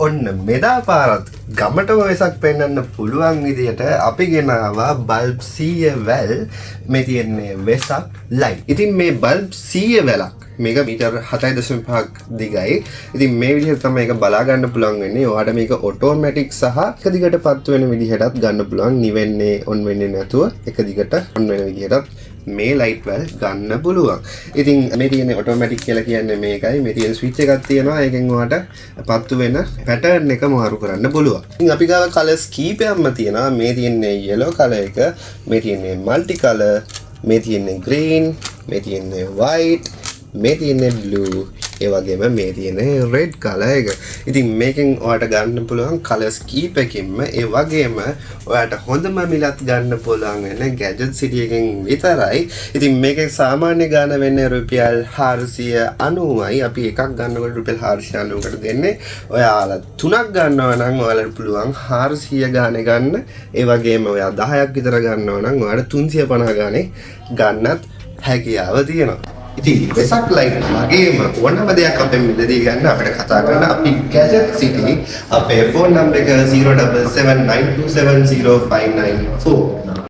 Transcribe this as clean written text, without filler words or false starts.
ඔන්න මෙදා පාරත් ගමටම වෙසක් පෙන්වන්න පුළුවන් විදියට අපි ගෙනාවා බල්බ් 100 වැල් මේ තියෙන්නේ වෙසක් ලයිට්. ඉතින් මේ බල්බ් 100 වැලක් මේක මීටර් 7.5ක් දිගයි. ඉතින් මේ විදිහට තමයි මේක බලා ගන්න පුළුවන් වෙන්නේ. ඔයාලට මේක ඔටෝමැටික් සහ එක දිගට පත් වෙන විදිහටත් ගන්න පුළුවන්. නිවෙන්නේ ඔන් වෙන්නේ නැතුව එක දිගට ඔන් වෙන විදිහටත් මේ ලයිට් වැල් ගන්න පුළුවන්. ඉතින් මේ තියෙන ඔටෝමැටික් කියලා කියන්නේ මේකයි. මේ තියෙන ස්විච් එකක් තියෙනවා. ඒකෙන් ඔයාලට පත්තු වෙන පැටර්න් එක මාරු කරන්න පුළුවන්. ඉතින් අපි ගාව කලර්ස් කීපයක්ම තියෙනවා. මේ තියෙන්නේ yellow color එක, මේ තියෙන්නේ multi color, මේ තියෙන්නේ green, මේ තියෙන්නේ white, මේ තියෙන්නේ blue, ඒ වගේම මේ තියෙන්නේ red color එක. ඉතින් මේකෙන් ඔයාලට ගන්න පුළුවන් කලර්ස් කීපකින්ම ඒ වගේම ඔයාලට හොඳම මිලත් ගන්න පුළුවන් වෙන gadget city එකෙන් විතරයි. ඉතින් මේකේ සාමාන්‍ය ගාණ වෙන්නේ රුපියල් 490යි. අපි එකක් ගන්නකොට රුපියල් 490කට දෙන්නේ. ඔයාලා තුනක් ගන්නවා නම් ඔයාලට පුළුවන් 400 ගාණේ ගන්න. ඒ වගේම ඔයා 10ක් විතර ගන්නවා නම් ඔයාලට 350 ගාණේ ගන්නත් හැකියාව තියෙනවා. ඉතින් වෙසක් ලයිට් වගේම ඕනම දෙයක් අපෙන් මිලදී ගන්න අපිට කතා කරන්න අපි Gadget City අපේ ෆෝන් නම්බර එක 0779270594